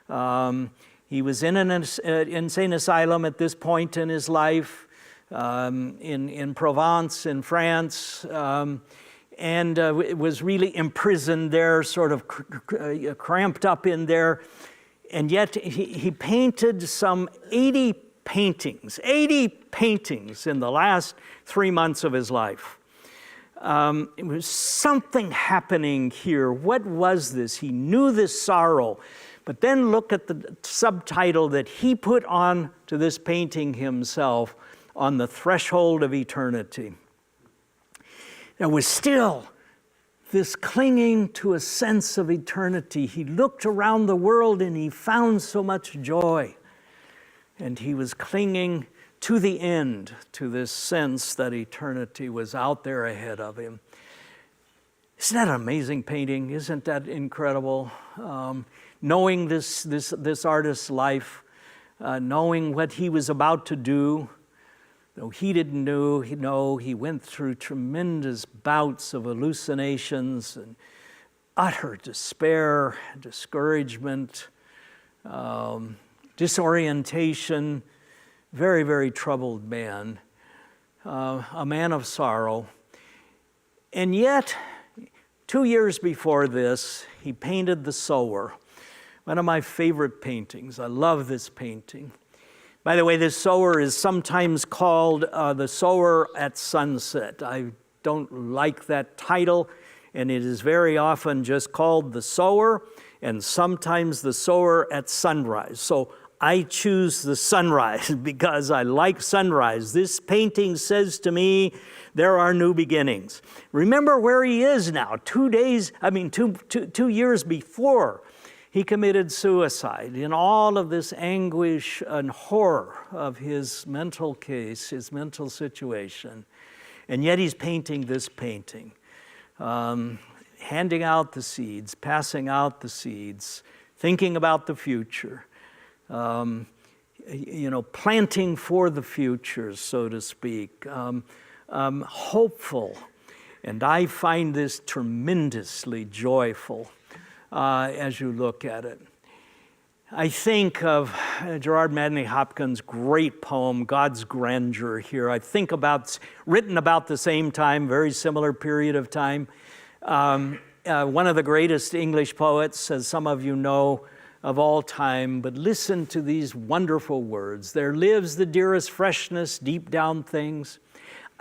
He was in an insane asylum at this point in his life, in Provence, in France, and was really imprisoned there, sort of cramped up in there. And yet he painted some 80 paintings in the last 3 months of his life. It was something happening here. What was this? He knew this sorrow. But then look at the subtitle that he put on to this painting himself, On the Threshold of Eternity. There was still this clinging to a sense of eternity. He looked around the world and he found so much joy. And he was clinging to the end, to this sense that eternity was out there ahead of him. Isn't that an amazing painting? Isn't that incredible? Knowing this artist's life, knowing what he was about to do, though he didn't know, he went through tremendous bouts of hallucinations and utter despair, discouragement, disorientation, very, very troubled man, a man of sorrow. And yet, 2 years before this, he painted The Sower, one of my favorite paintings. I love this painting. By the way, this sower is sometimes called The Sower at Sunset. I don't like that title, and it is very often just called The Sower, and sometimes The Sower at Sunrise. So I choose the sunrise because I like sunrise. This painting says to me, there are new beginnings. Remember where he is now. 2 years before he committed suicide, in all of this anguish and horror of his mental case, his mental situation. And yet he's painting this painting, handing out the seeds, passing out the seeds, thinking about the future, planting for the future, so to speak, hopeful. And I find this tremendously joyful as you look at it. I think of Gerard Manley Hopkins' great poem, God's Grandeur, here. I think written about the same time, very similar period of time. One of the greatest English poets, as some of you know, of all time, but listen to these wonderful words. There lives the dearest freshness deep down things.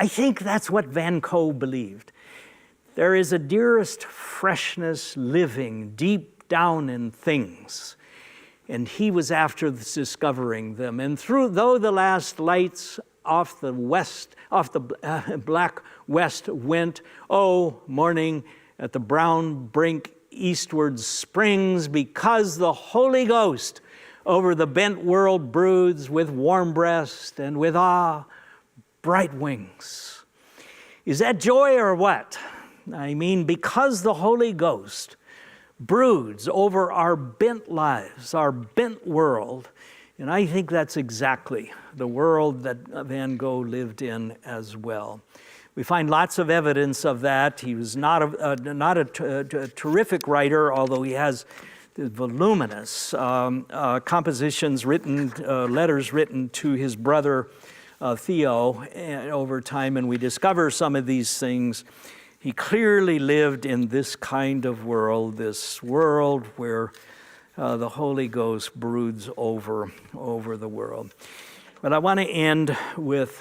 I think that's what Van Gogh believed. There is a dearest freshness living deep down in things. And he was after discovering them. And though the last lights off the black west went, oh, morning at the brown brink eastward springs, because the Holy Ghost over the bent world broods with warm breast and with bright wings. Is that joy or what? I mean, because the Holy Ghost broods over our bent lives, our bent world, and I think that's exactly the world that Van Gogh lived in as well. We find lots of evidence of that. He was not a terrific writer, although he has voluminous compositions written, letters written to his brother Theo over time, and we discover some of these things. He clearly lived in this kind of world, this world where the Holy Ghost broods over the world. But I want to end with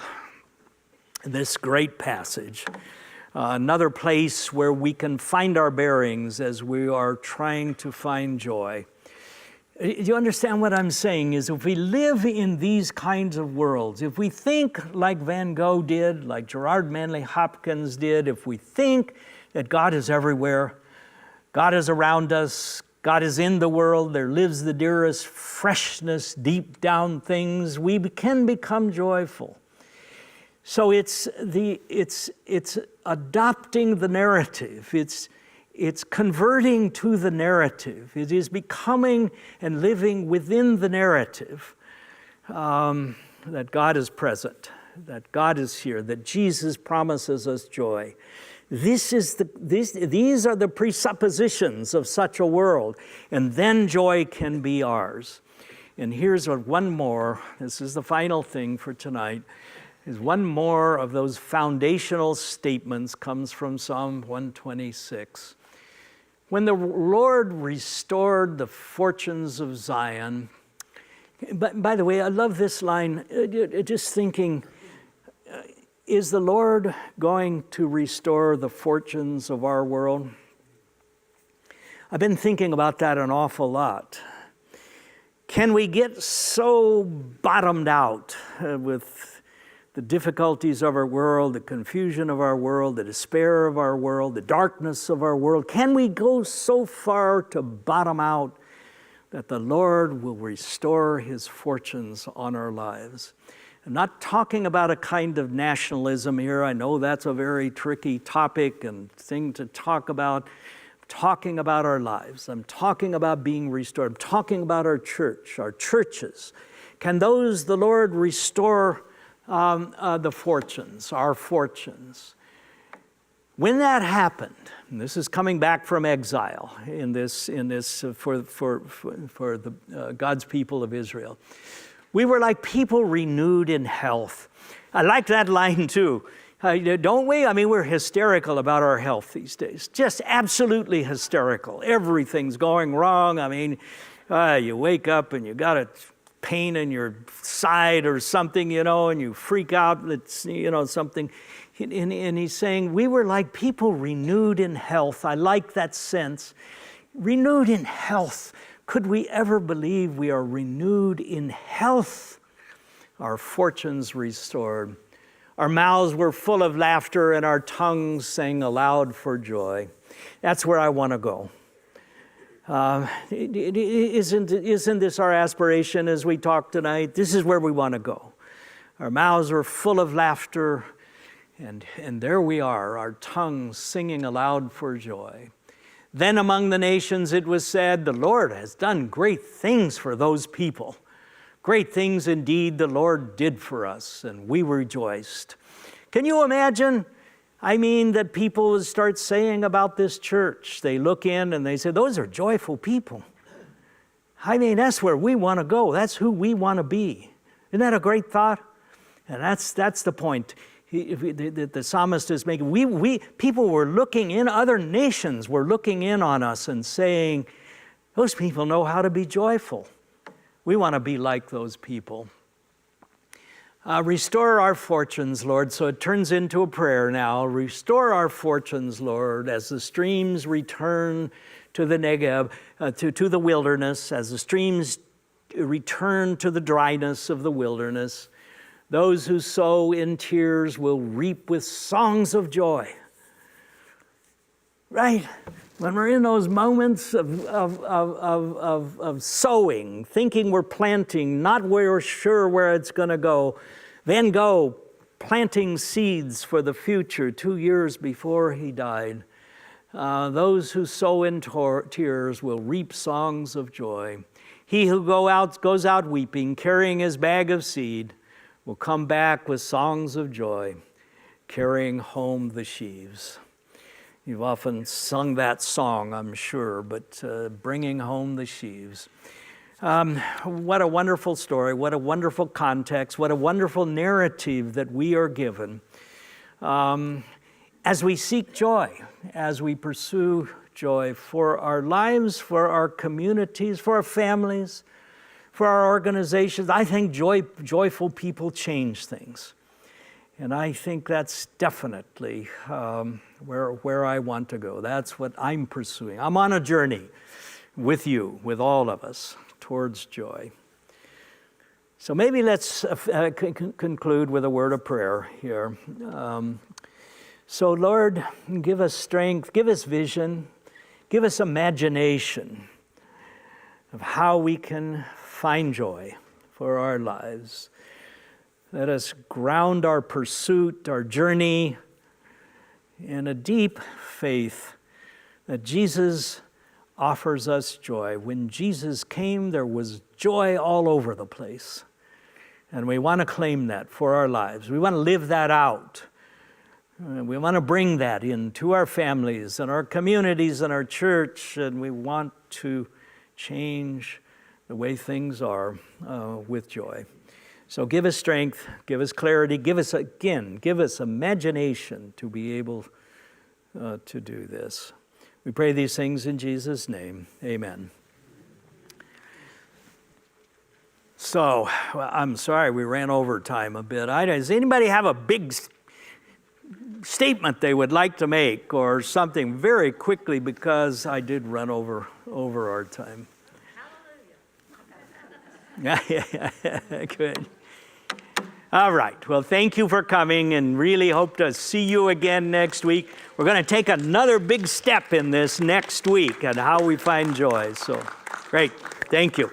this great passage, another place where we can find our bearings as we are trying to find joy. Do you understand what I'm saying? Is if we live in these kinds of worlds, if we think like Van Gogh did, like Gerard Manley Hopkins did, if we think that God is everywhere, God is around us, God is in the world, there lives the dearest freshness, deep down things, we can become joyful. So it's adopting the narrative. It's converting to the narrative. It is becoming and living within the narrative that God is present, that God is here, that Jesus promises us joy. These are the presuppositions of such a world, and then joy can be ours. And here's one more. This is the final thing for tonight. Is one more of those foundational statements comes from Psalm 126. When the Lord restored the fortunes of Zion, by the way, I love this line, just thinking, is the Lord going to restore the fortunes of our world? I've been thinking about that an awful lot. Can we get so bottomed out with the difficulties of our world, the confusion of our world, the despair of our world, the darkness of our world? Can we go so far to bottom out that the Lord will restore His fortunes on our lives? I'm not talking about a kind of nationalism here. I know that's a very tricky topic and thing to talk about. I'm talking about our lives. I'm talking about being restored. I'm talking about our church, our churches. Can those, the Lord, restore the fortunes, our fortunes? When that happened, and this is coming back from exile in this for God's people of Israel, we were like people renewed in health. I like that line too, don't we? I mean, we're hysterical about our health these days, just absolutely hysterical. Everything's going wrong. I mean, you wake up and you got a pain in your side or something, and you freak out. It's, something. And he's saying, we were like people renewed in health. I like that sense. Renewed in health. Could we ever believe we are renewed in health? Our fortunes restored. Our mouths were full of laughter and our tongues sang aloud for joy. That's where I want to go. Isn't this our aspiration as we talk tonight? This is where we want to go. Our mouths were full of laughter, and there we are, our tongues singing aloud for joy. Then among the nations it was said, the Lord has done great things for those people. Great things indeed the Lord did for us, and we rejoiced. Can you imagine? I mean, that people would start saying about this church. They look in and they say, those are joyful people. I mean, that's where we want to go. That's who we want to be. Isn't that a great thought? And that's the point the psalmist is making. People were looking in, other nations were looking in on us and saying, those people know how to be joyful. We want to be like those people. Restore our fortunes, Lord. So it turns into a prayer now. Restore our fortunes, Lord, as the streams return to the Negev, to the wilderness, as the streams return to the dryness of the wilderness. Those who sow in tears will reap with songs of joy. Right? When we're in those moments of sowing, thinking we're planting, not we're sure where it's going to go, then go planting seeds for the future 2 years before he died. Those who sow in tears will reap songs of joy. He who goes out weeping, carrying his bag of seed, will come back with songs of joy, carrying home the sheaves. You've often sung that song, I'm sure, but bringing home the sheaves. What a wonderful story, what a wonderful context, what a wonderful narrative that we are given as we seek joy, as we pursue joy for our lives, for our communities, for our families, for our organizations. I think joyful people change things. And I think that's definitely where I want to go. That's what I'm pursuing. I'm on a journey with you, with all of us, towards joy. So maybe let's conclude with a word of prayer here. So Lord, give us strength, give us vision, give us imagination of how we can find joy for our lives. Let us ground our pursuit, our journey, in a deep faith that Jesus offers us joy. When Jesus came, there was joy all over the place. And we want to claim that for our lives. We want to live that out. We want to bring that into our families and our communities and our church, and we want to change the way things are with joy. So give us strength, give us clarity, give us imagination to be able to do this. We pray these things in Jesus' name. Amen. So, I'm sorry we ran over time a bit. Does anybody have a big statement they would like to make or something very quickly, because I did run over our time? Good. All right. Well, thank you for coming, and really hope to see you again next week. We're going to take another big step in this next week on how we find joy. So, great. Thank you.